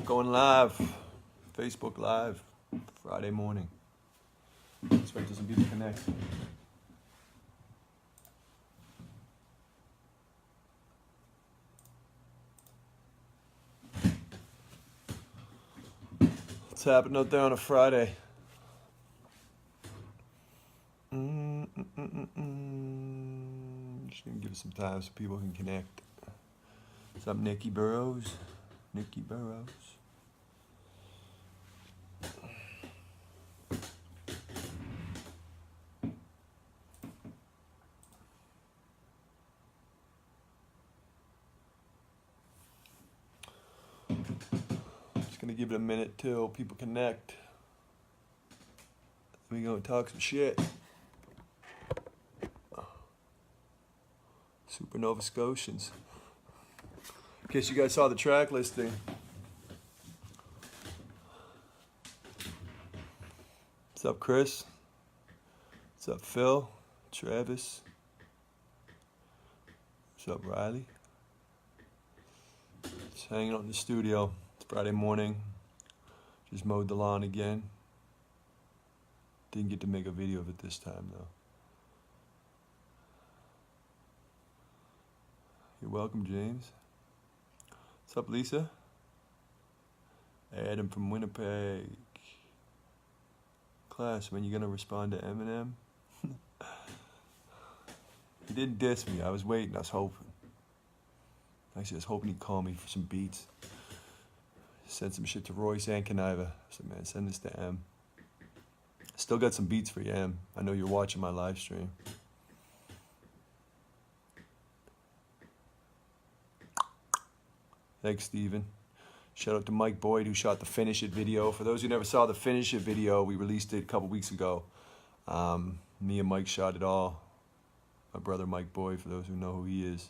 Going live, Facebook Live, Friday morning. Let's wait till some people connect. What's happening out there on a Friday? Just gonna give it some time so people can connect. What's up, Nikki Burrows? Nikki Burrows. Just gonna give it a minute till people connect. Let me go and talk some shit. Supernova Scotians. In case you guys saw the track listing. What's up, Chris? What's up, Phil? Travis? What's up, Riley? Just hanging out in the studio. It's Friday morning. Just mowed the lawn again. Didn't get to make a video of it this time, though. You're welcome, James. What's up, Lisa? Adam from Winnipeg. Class, when you gonna respond to Eminem? He didn't diss me. I was waiting. I was hoping. Actually, I was hoping he'd call me for some beats. Send some shit to Royce and Kaniva. I said, man, send this to M. Still got some beats for you, M. I know you're watching my live stream. Thanks, Steven. Shout out to Mike Boyd, who shot the Finish It video. For those who never saw the Finish It video, we released it a couple weeks ago. Me and Mike shot it all. My brother Mike Boyd, for those who know who he is.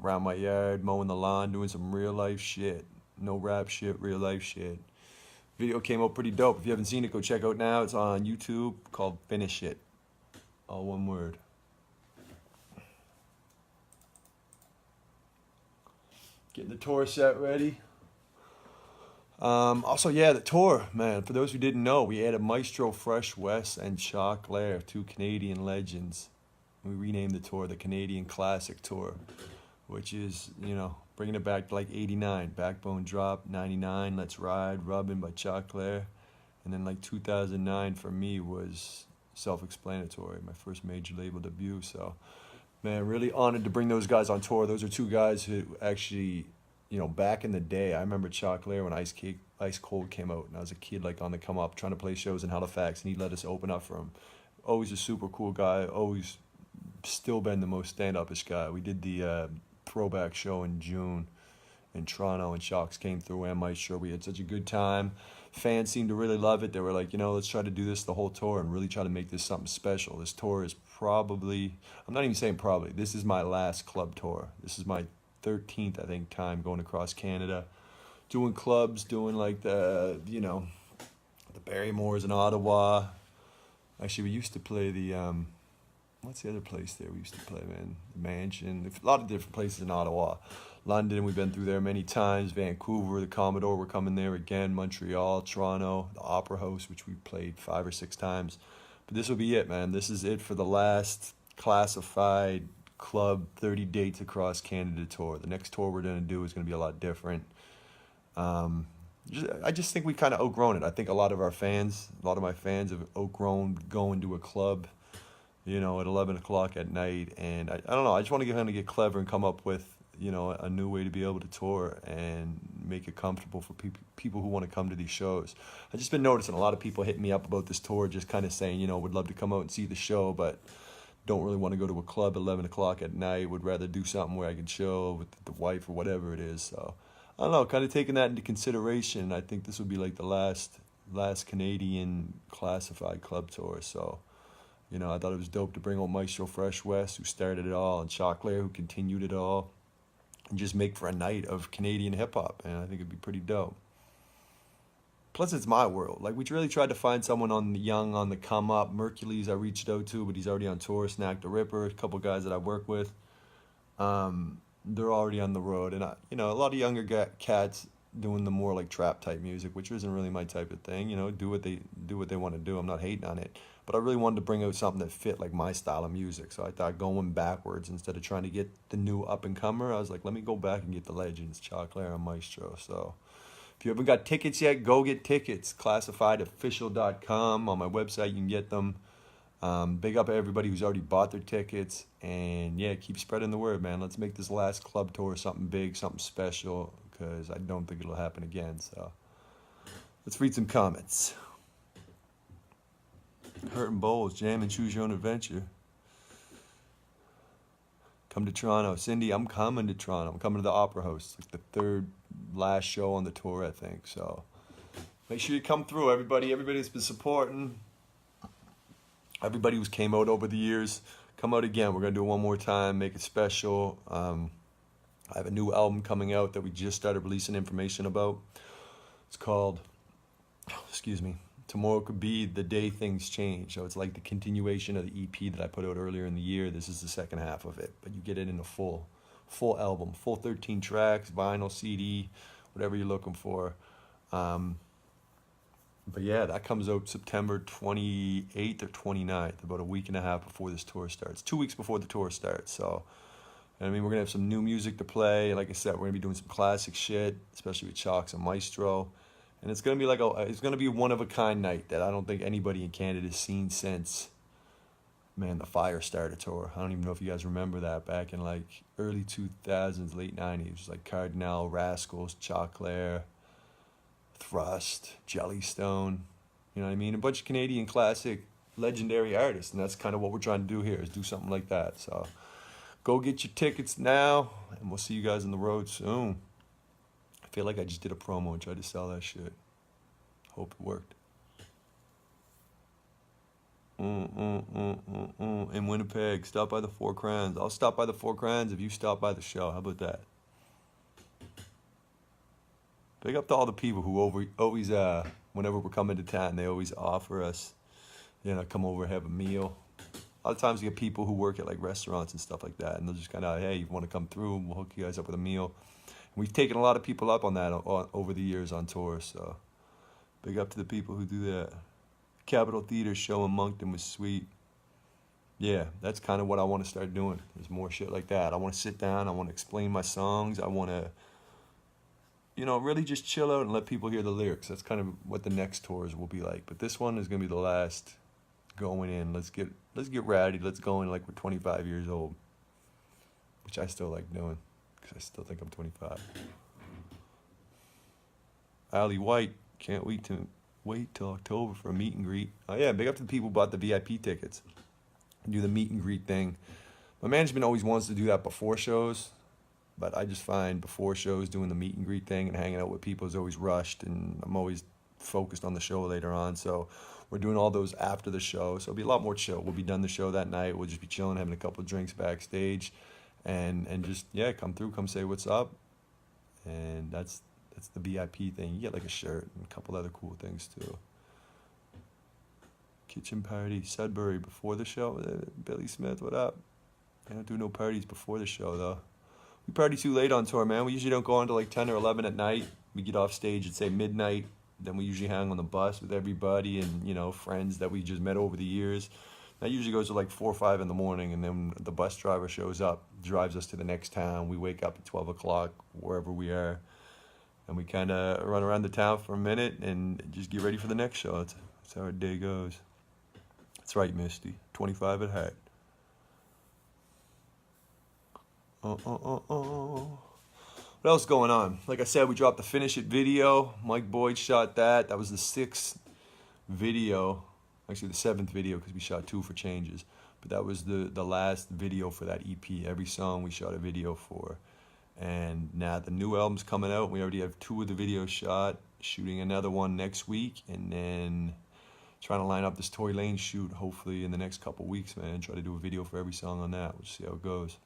Around my yard, mowing the lawn, doing some real life shit. No rap shit, real life shit. Video came out pretty dope. If you haven't seen it, go check out now. It's on YouTube, called Finish It. All one word. Getting the tour set ready. Also, yeah, the tour, man. For those who didn't know, we added Maestro Fresh West and Chalk Lair, two Canadian legends. We renamed the tour the Canadian Classic Tour, which is, you know, bringing it back to like 89. Backbone Drop, 99, Let's Ride, Rubbin' by Chalk Lair. And then like 2009 for me was self-explanatory, my first major label debut. So, man, really honored to bring those guys on tour. Those are two guys who actually, you know, back in the day, I remember Chalk Lair when Ice Cold came out, and I was a kid like on the come up trying to play shows in Halifax, and he let us open up for him. Always a super cool guy, always still been the most stand-up-ish guy. We did the throwback show in June in Toronto, and Chalks came through, and Maestro. We had such a good time. Fans seemed to really love it. They were like, you know, let's try to do this the whole tour and really try to make this something special. This tour is probably, I'm not even saying probably, this is my last club tour. This is my 13th, I think, time going across Canada, doing clubs, doing like the, you know, the Barrymores in Ottawa. Actually, we used to play the, what's the other place there we used to play, man? The Mansion. A lot of different places in Ottawa. London, we've been through there many times. Vancouver, the Commodore, we're coming there again. Montreal, Toronto, the Opera House, which we played 5 or 6 times. But this will be it, man. This is it for the last classified club 30 dates across Canada tour. The next tour we're going to do is going to be a lot different. I just think we kind of outgrown it. I think a lot of my fans have outgrown going to a club, you know, at 11 o'clock at night. And I don't know, I just want to get him to get clever and come up with, you know, a new way to be able to tour and make it comfortable for people who want to come to these shows. I've just been noticing a lot of people hitting me up about this tour, just kind of saying, you know, would love to come out and see the show, but don't really want to go to a club at 11 o'clock at night, would rather do something where I can chill with the wife or whatever it is. So, I don't know, kind of taking that into consideration. I think this will be like the last Canadian classified club tour. So, you know, I thought it was dope to bring on Maestro Fresh West, who started it all, and Chalk Lair, who continued it all, and just make for a night of Canadian hip-hop, and I think it'd be pretty dope. Plus, it's my world. Like, we really tried to find someone on the come-up. Mercules I reached out to, but he's already on tour. Snack the Ripper, a couple guys that I work with. They're already on the road, and you know, a lot of younger cats doing the more like trap type music, which isn't really my type of thing. You know, do what they want to do. I'm not hating on it, but I really wanted to bring out something that fit like my style of music. So I thought going backwards instead of trying to get the new up and comer, I was like, let me go back and get the legends, Chocolate and Maestro. So if you haven't got tickets yet, go get tickets. Classifiedofficial.com. On my website, you can get them. Big up everybody who's already bought their tickets. And yeah, keep spreading the word, man. Let's make this last club tour something big, something special, because I don't think it'll happen again. So let's read some comments. Hurting Bowls, jam and choose your own adventure. Come to Toronto. Cindy, I'm coming to Toronto. I'm coming to the Opera House. It's like the third last show on the tour, I think. So make sure you come through, everybody. Everybody's been supporting. Everybody who's came out over the years, come out again. We're going to do it one more time, make it special. I have a new album coming out that we just started releasing information about. It's called, excuse me, Tomorrow Could Be the Day Things Change. So it's like the continuation of the EP that I put out earlier in the year. This is the second half of it, but you get it in a full album, full 13 tracks, vinyl, CD, whatever you're looking for. But yeah, that comes out September 28th or 29th, about a week and a half before this tour starts. 2 weeks before the tour starts. So, I mean, we're going to have some new music to play. Like I said, we're going to be doing some classic shit, especially with Chalks and Maestro. And it's going to be like it's going to be a one-of-a-kind night that I don't think anybody in Canada has seen since, man, the Firestarter tour. I don't even know if you guys remember that back in like early 2000s, late 90s. It was like Cardinal, Rascals, Chocolate, Thrust, Jellystone, you know what I mean? A bunch of Canadian classic legendary artists, and that's kind of what we're trying to do here, is do something like that. So go get your tickets now, and we'll see you guys on the road soon. I feel like I just did a promo and tried to sell that shit. Hope it worked. In Winnipeg, stop by the Four Crowns. I'll stop by the Four Crowns if you stop by the show. How about that? Big up to all the people who always, whenever we're coming to town, they always offer us, you know, come over and have a meal. A lot of times you get people who work at like restaurants and stuff like that, and they'll just kind of, hey, you want to come through, we'll hook you guys up with a meal. And we've taken a lot of people up on that over the years on tour, so big up to the people who do that. Capitol Theater show in Moncton was sweet. Yeah, that's kind of what I want to start doing. There's more shit like that. I want to sit down, I want to explain my songs, I want to, you know, really just chill out and let people hear the lyrics. That's kind of what the next tours will be like. But this one is going to be the last going in. Let's get rowdy. Let's go in like we're 25 years old, which I still like doing because I still think I'm 25. Ali White, can't wait till October for a meet and greet. Oh yeah, big up to the people who bought the VIP tickets. Do the meet and greet thing. My management always wants to do that before shows. But I just find before shows doing the meet and greet thing and hanging out with people is always rushed, and I'm always focused on the show later on. So we're doing all those after the show. So it'll be a lot more chill. We'll be done the show that night. We'll just be chilling, having a couple of drinks backstage, and just, yeah, come through, come say what's up. And that's the VIP thing. You get like a shirt and a couple other cool things too. Kitchen party, Sudbury before the show. Billy Smith, what up? I don't do no parties before the show though. We party too late on tour, man. We usually don't go on till like 10 or 11 at night. We get off stage at, say, midnight. Then we usually hang on the bus with everybody and, you know, friends that we just met over the years. That usually goes to like 4 or 5 in the morning, and then the bus driver shows up, drives us to the next town. We wake up at 12 o'clock, wherever we are, and we kind of run around the town for a minute and just get ready for the next show. That's how our day goes. That's right, Misty. 25 at heart. What else is going on? Like I said, we dropped the Finish It video. Mike Boyd shot that. That was the 6th video. Actually, the 7th video, because we shot 2 for changes. But that was the last video for that EP. Every song we shot a video for. And now the new album's coming out. We already have 2 of the videos shot. Shooting another one next week. And then trying to line up this Tory Lanez shoot, hopefully in the next couple weeks, man. Try to do a video for every song on that. We'll see how it goes.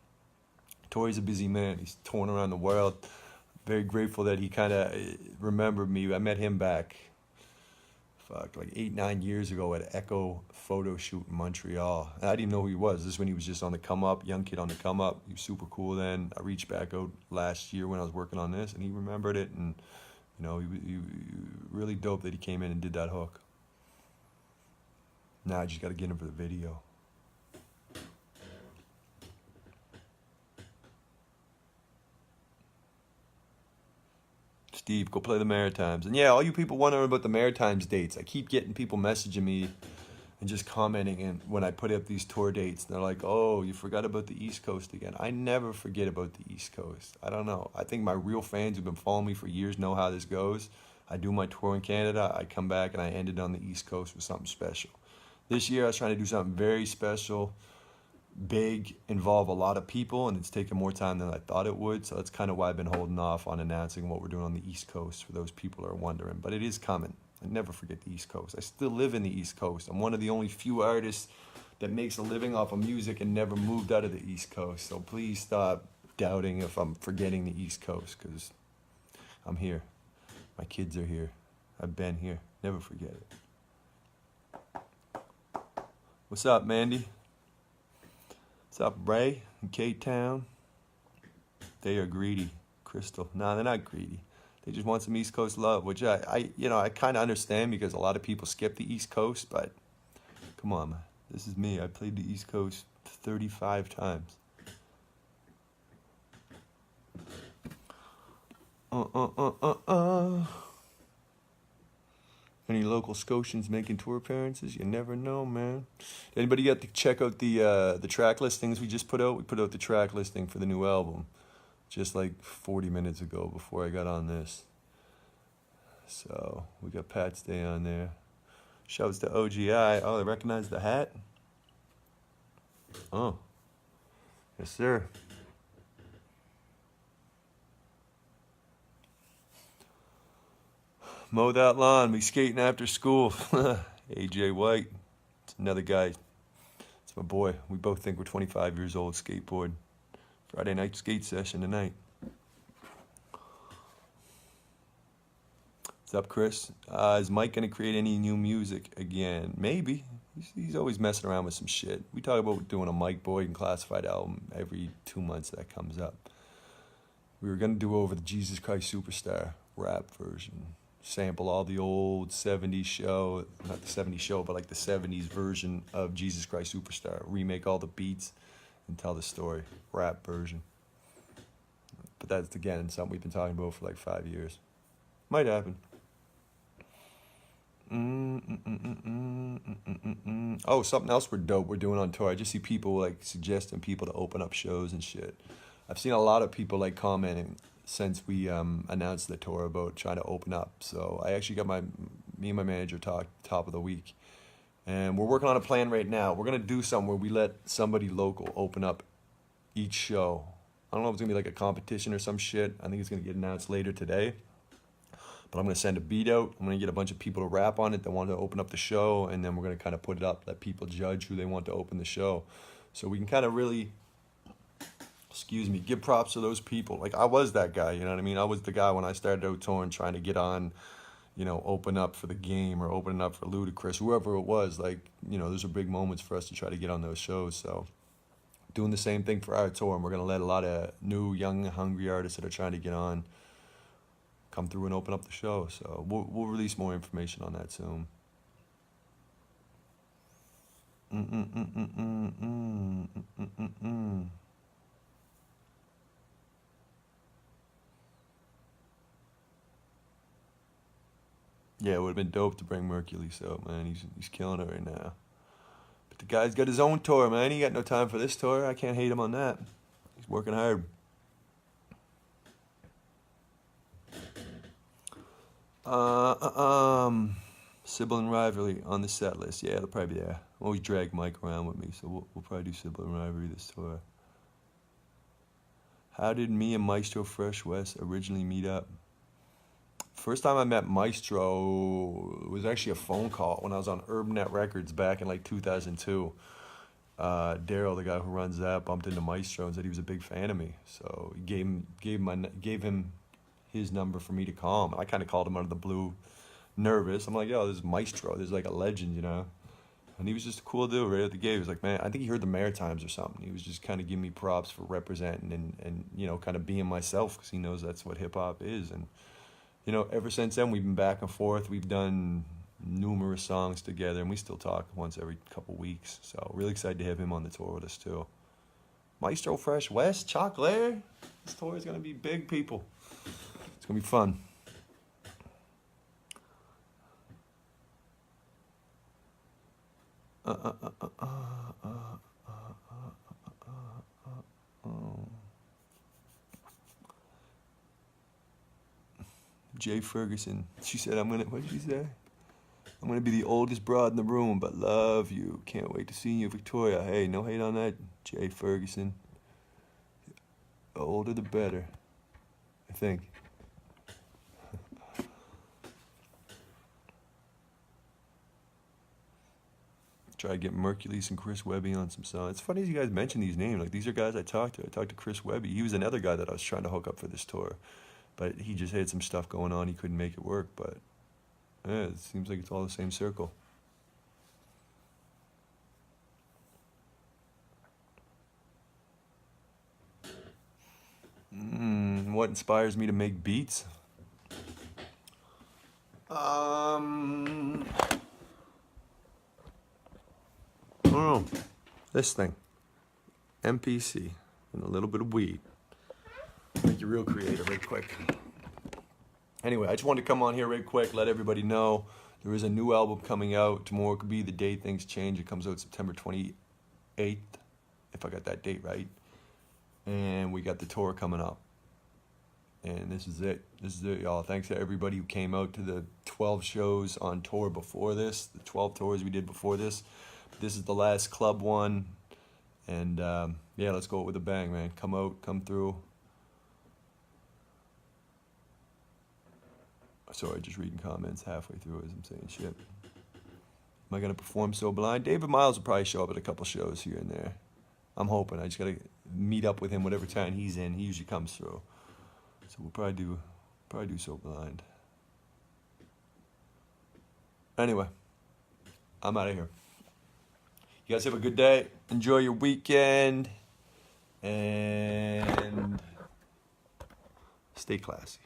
Tory's a busy man. He's touring around the world. Very grateful that he kind of remembered me. I met him back, like 8-9 years ago at Echo photo shoot in Montreal. And I didn't know who he was. This is when he was just on the come up, young kid on the come up. He was super cool then. I reached back out last year when I was working on this, and he remembered it. And You know, he really dope that he came in and did that hook. Now I just got to get him for the video. Steve, go play the Maritimes. And yeah, all you people wondering about the Maritimes dates, I keep getting people messaging me and just commenting, and when I put up these tour dates, they're like, oh, you forgot about the East Coast again. I never forget about the East Coast. I don't know. I think my real fans who've been following me for years know how this goes. I do my tour in Canada, I come back, and I ended on the East Coast with something special. This year, I was trying to do something very special, big, involve a lot of people, and it's taken more time than I thought it would. So that's kind of why I've been holding off on announcing what we're doing on the East Coast for those people who are wondering. But it is coming. I never forget the East Coast. I still live in the East Coast. I'm one of the only few artists that makes a living off of music and never moved out of the East Coast. So please stop doubting if I'm forgetting the East Coast, because I'm here. My kids are here. I've been here. Never forget it. What's up, Mandy? What's up, Ray in K-Town? They are greedy. Crystal. Nah, they're not greedy. They just want some East Coast love, which I kind of understand, because a lot of people skip the East Coast, but come on, man. This is me. I played the East Coast 35 times. Any local Scotians making tour appearances? You never know, man. Anybody got to check out the track listings we just put out? We put out the track listing for the new album just like 40 minutes ago before I got on this. So we got Pat's Day on there. Shouts to OGI. Oh, they recognize the hat? Oh. Yes, sir. Mow that lawn. We skating after school. AJ White. It's another guy. It's my boy. We both think we're 25 years old. Skateboard. Friday night skate session tonight. What's up, Chris? Is Mike going to create any new music again? Maybe. He's always messing around with some shit. We talk about doing a Mike Boyd and Classified album every 2 months that comes up. We were going to do over the Jesus Christ Superstar rap version. Sample all the old 70s show, not the 70s show, but like the 70s version of Jesus Christ Superstar. Remake all the beats and tell the story. Rap version. But that's, again, something we've been talking about for like 5 years. Might happen. Oh, something else we're doing on tour. I just see people like suggesting people to open up shows and shit. I've seen a lot of people like commenting since we announced the tour about trying to open up. So I actually got me and my manager talk top of the week. And we're working on a plan right now. We're going to do something where we let somebody local open up each show. I don't know if it's going to be like a competition or some shit. I think it's going to get announced later today. But I'm going to send a beat out. I'm going to get a bunch of people to rap on it that want to open up the show. And then we're going to kind of put it up, let people judge who they want to open the show. So we can kind of really, give props to those people. Like, I was that guy, you know what I mean? I was the guy when I started out touring trying to get on, open up for the Game or opening up for Ludacris, whoever it was. Like, those are big moments for us to try to get on those shows. So doing the same thing for our tour. And we're going to let a lot of new, young, hungry artists that are trying to get on come through and open up the show. So we'll release more information on that soon. Yeah, it would have been dope to bring Mercules out, man. He's killing it right now. But the guy's got his own tour, man. He got no time for this tour. I can't hate him on that. He's working hard. Sibling Rivalry on the set list. Yeah, it'll probably be there. I always drag Mike around with me, so we'll probably do Sibling Rivalry this tour. How did me and Maestro Fresh West originally meet up? First time I met Maestro was actually a phone call when I was on Urbnet Records back in like 2002. Daryl, the guy who runs that, bumped into Maestro and said he was a big fan of me. So he gave him his number for me to call him. I kind of called him out of the blue, nervous. I'm like, yo, this is Maestro. This is like a legend, And he was just a cool dude right at the gate. He was like, man, I think he heard the Maritimes or something. He was just kind of giving me props for representing and kind of being myself, because he knows that's what hip-hop is. And you know, ever since then, we've been back and forth. We've done numerous songs together, and we still talk once every couple weeks. So really excited to have him on the tour with us too. Maestro Fresh West, Chocolate. This tour is gonna be big, people. It's gonna be fun. Jay Ferguson. She said, what did she say? I'm gonna be the oldest broad in the room, but love you. Can't wait to see you, Victoria. Hey, no hate on that, Jay Ferguson. The older the better, I think. Try to get Mercules and Chris Webby on some songs. It's funny you guys mention these names. Like, these are guys I talked to. I talked to Chris Webby. He was another guy that I was trying to hook up for this tour, but he just had some stuff going on. He couldn't make it work, but yeah, it seems like it's all the same circle. What inspires me to make beats? I don't know. This thing. MPC and a little bit of weed. Make you real creative right quick. Anyway, I just wanted to come on here right quick, let everybody know there is a new album coming out. Tomorrow could be the day things change. It comes out September 28th, if I got that date right. And we got the tour coming up. And this is it. This is it, y'all. Thanks to everybody who came out to the 12 shows on tour before this, the 12 tours we did before this. This is the last club one. And yeah, let's go with a bang, man. Come out, come through. Sorry, just reading comments halfway through as I'm saying shit. Am I going to perform so blind? David Miles will probably show up at a couple shows here and there. I'm hoping. I just got to meet up with him whatever town he's in. He usually comes through. So we'll probably do so blind. Anyway, I'm out of here. You guys have a good day. Enjoy your weekend. And stay classy.